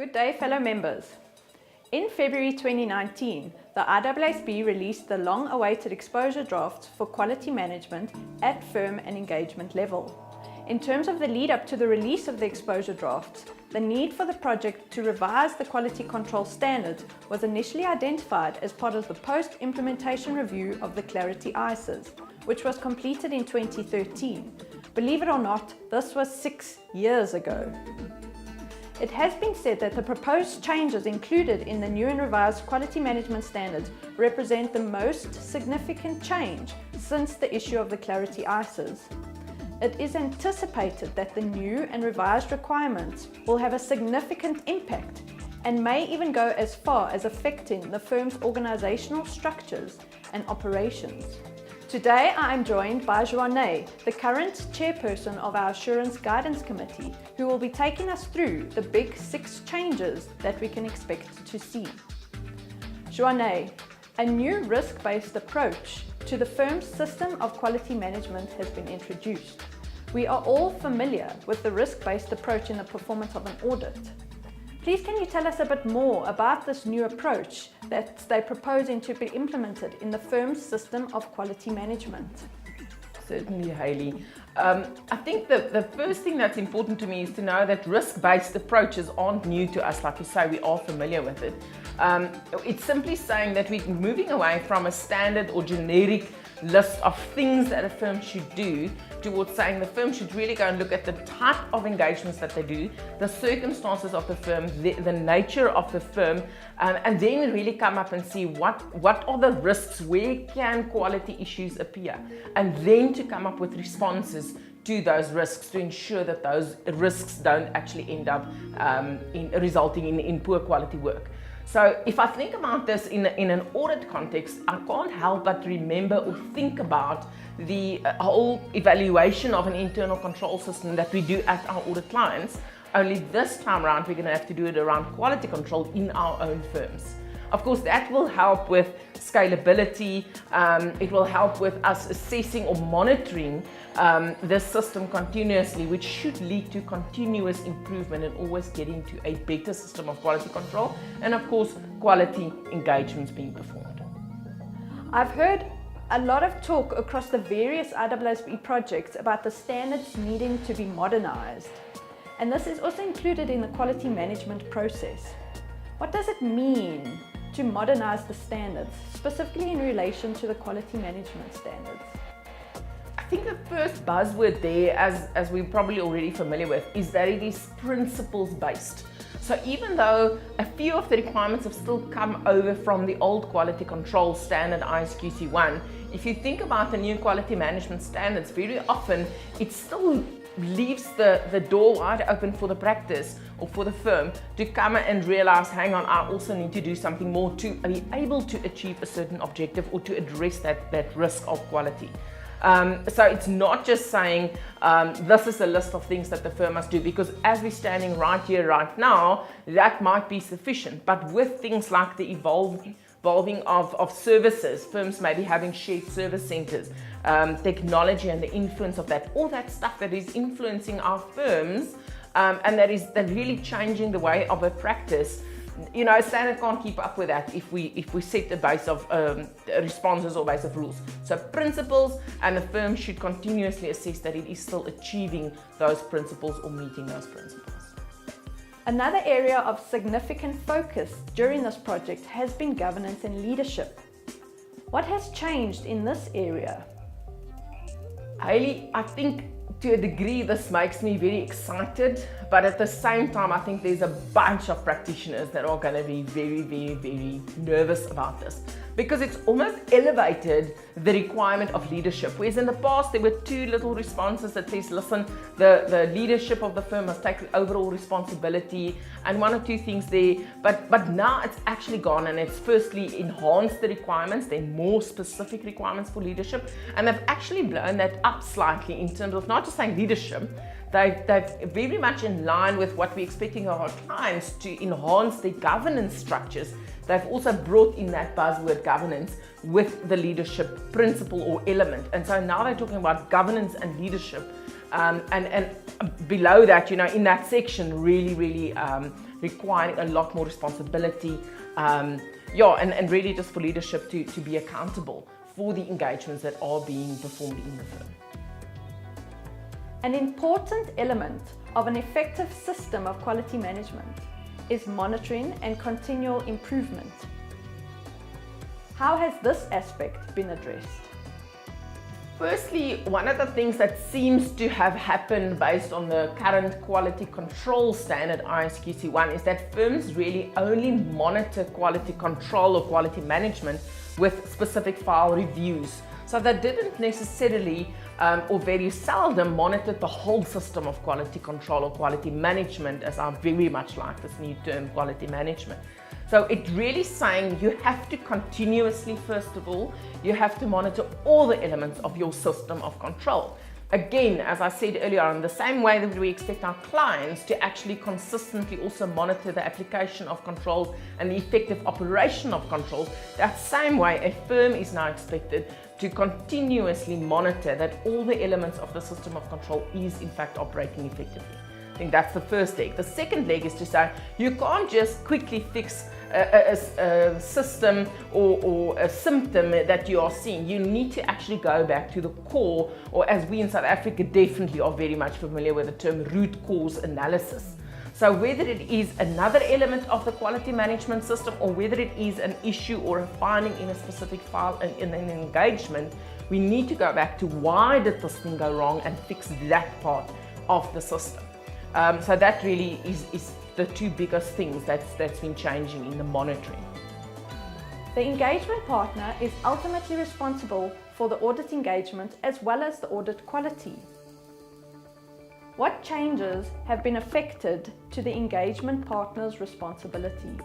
Good day, fellow members. In February 2019, the IAASB released the long-awaited exposure drafts for quality management at firm and engagement level. In terms of the lead-up to the release of the exposure drafts, the need for the project to revise the quality control standards was initially identified as part of the post-implementation review of the Clarity ICEs, which was completed in 2013. Believe it or not, this was 6 years ago. It has been said that the proposed changes included in the new and revised quality management standards represent the most significant change since the issue of the Clarity ICEs. It is anticipated that the new and revised requirements will have a significant impact and may even go as far as affecting the firm's organizational structures and operations. Today I am joined by Juane, the current chairperson of our Assurance Guidance Committee, who will be taking us through the big 6 changes that we can expect to see. Juane, a new risk-based approach to the firm's system of quality management has been introduced. We are all familiar with the risk-based approach in the performance of an audit. Please can you tell us a bit more about this new approach that they're proposing to be implemented in the firm's system of quality management? Certainly, Hayley. I think the first thing that's important to me is to know that risk-based approaches aren't new to us. Like you say, we are familiar with it. It's simply saying that we're moving away from a standard or generic list of things that a firm should do towards saying the firm should really go and look at the type of engagements that they do, the circumstances of the firm, the nature of the firm, and then really come up and see what are the risks, where can quality issues appear, and then to come up with responses to those risks to ensure that those risks don't actually end up resulting in poor quality work. So if I think about this in an audit context, I can't help but remember or think about the whole evaluation of an internal control system that we do at our audit clients. Only this time around, we're going to have to do it around quality control in our own firms. Of course, that will help with scalability. It will help with us assessing or monitoring this system continuously, which should lead to continuous improvement and always getting to a better system of quality control. And of course, quality engagements being performed. I've heard a lot of talk across the various IAASB projects about the standards needing to be modernized. And this is also included in the quality management process. What does it mean to modernize the standards, specifically in relation to the quality management standards? I think the first buzzword there, as we're probably already familiar with, is that it is principles-based. So even though a few of the requirements have still come over from the old quality control standard ISQC1, if you think about the new quality management standards, very often it still leaves the door wide open for the practice or for the firm to come and realize, hang on, I also need to do something more to be able to achieve a certain objective or to address that risk of quality. So it's not just saying this is a list of things that the firm must do, because as we're standing right here, right now, that might be sufficient. But with things like the evolving of services, firms may be having shared service centers, technology and the influence of that, all that stuff that is influencing our firms and that really changing the way of a practice. You know, a standard can't keep up with that if we set a base of responses or base of rules. So principles, and the firm should continuously assess that it is still achieving those principles or meeting those principles. Another area of significant focus during this project has been governance and leadership. What has changed in this area? Hayley, I think to a degree this makes me very excited, but at the same time I think there's a bunch of practitioners that are going to be very, very, very nervous about this, because it's almost elevated the requirement of leadership. Whereas in the past there were 2 little responses that says, listen, the leadership of the firm must take the overall responsibility and 1 or 2 things there, but now it's actually gone, and it's firstly enhanced the requirements. There are more specific requirements for leadership, and they've actually blown that up slightly in terms of not just saying leadership. They've very much in line with what we're expecting of our clients to enhance their governance structures. They've also brought in that buzzword governance with the leadership principle or element. And so now they're talking about governance and leadership. And below that, you know, in that section, really requiring a lot more responsibility, and really just for leadership to be accountable for the engagements that are being performed in the firm. An important element of an effective system of quality management is monitoring and continual improvement. How has this aspect been addressed? Firstly, one of the things that seems to have happened based on the current quality control standard ISQC1 is that firms really only monitor quality control or quality management with specific file reviews. So they didn't necessarily or very seldom monitored the whole system of quality control or quality management, as I very much like this new term, quality management. So it's really saying you have to continuously, first of all, you have to monitor all the elements of your system of control. Again, as I said earlier on, the same way that we expect our clients to actually consistently also monitor the application of controls and the effective operation of controls, that same way a firm is now expected to continuously monitor that all the elements of the system of control is in fact operating effectively. I think that's the first leg. The second leg is to say you can't just quickly fix a system or a symptom that you are seeing. You need to actually go back to the core, or as we in South Africa definitely are very much familiar with the term root cause analysis. So whether it is another element of the quality management system or whether it is an issue or a finding in a specific file in an engagement, we need to go back to why did this thing go wrong and fix that part of the system. So that really is the two biggest things that's been changing in the monitoring. The engagement partner is ultimately responsible for the audit engagement as well as the audit quality. What changes have been affected to the engagement partner's responsibility?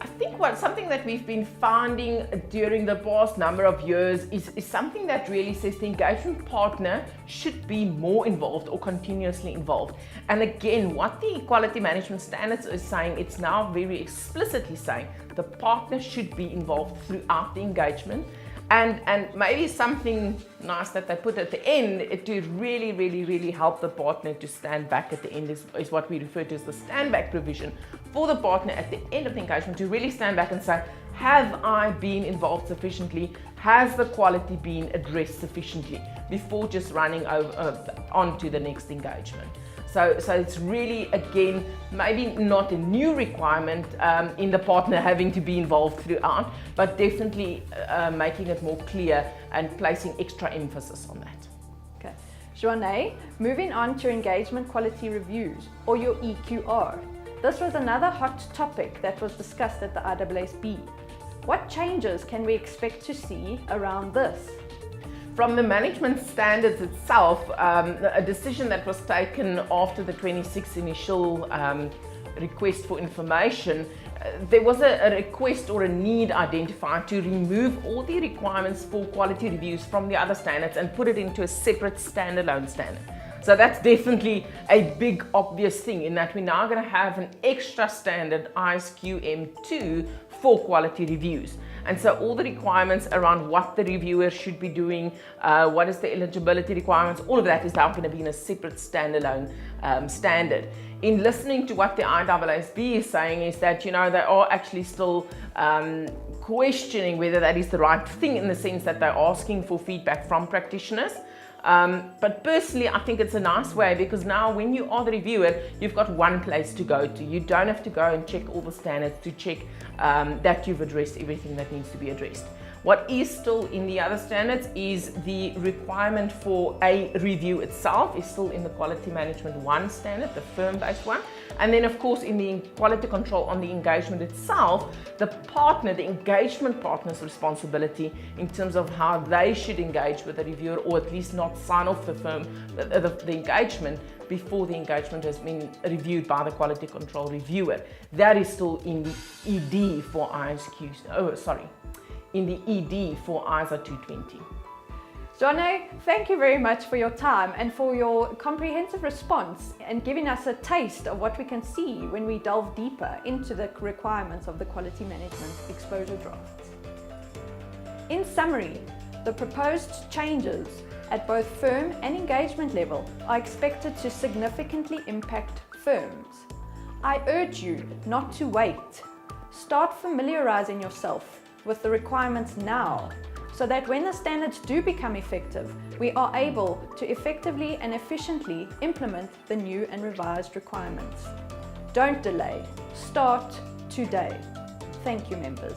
I think something that we've been finding during the past number of years is something that really says the engagement partner should be more involved or continuously involved. And again, what the quality management standards is saying, it's now very explicitly saying the partner should be involved throughout the engagement. And maybe something nice that they put at the end to really help the partner to stand back at the end is what we refer to as the stand back provision for the partner at the end of the engagement to really stand back and say, have I been involved sufficiently? Has the quality been addressed sufficiently before just running on to the next engagement? So it's really, again, maybe not a new requirement in the partner having to be involved throughout, but definitely making it more clear and placing extra emphasis on that. Okay. Juane, moving on to engagement quality reviews, or your EQR. This was another hot topic that was discussed at the IAASB. What changes can we expect to see around this? From the management standards itself, a decision that was taken after the 26th initial request for information, there was a request or a need identified to remove all the requirements for quality reviews from the other standards and put it into a separate standalone standard. So that's definitely a big obvious thing in that we're now going to have an extra standard ISQM2 for quality reviews. And so all the requirements around what the reviewer should be doing, what is the eligibility requirements, all of that is now going to be in a separate standalone standard. In listening to what the IAASB is saying is that, they are actually still questioning whether that is the right thing in the sense that they're asking for feedback from practitioners. But personally, I think it's a nice way because now when you are the reviewer, you've got one place to go to. You don't have to go and check all the standards to check that you've addressed everything that needs to be addressed. What is still in the other standards is the requirement for a review itself is still in the Quality Management 1 standard, the firm-based one. And then of course in the quality control on the engagement itself, the engagement partner's responsibility in terms of how they should engage with the reviewer or at least not sign off the engagement before the engagement has been reviewed by the quality control reviewer. That is still in the ED for in the ED for ISO 220. Juane, thank you very much for your time and for your comprehensive response and giving us a taste of what we can see when we delve deeper into the requirements of the quality management exposure drafts. In summary, the proposed changes at both firm and engagement level are expected to significantly impact firms. I urge you not to wait. Start familiarizing yourself with the requirements now, so that when the standards do become effective, we are able to effectively and efficiently implement the new and revised requirements. Don't delay. Start today. Thank you, members.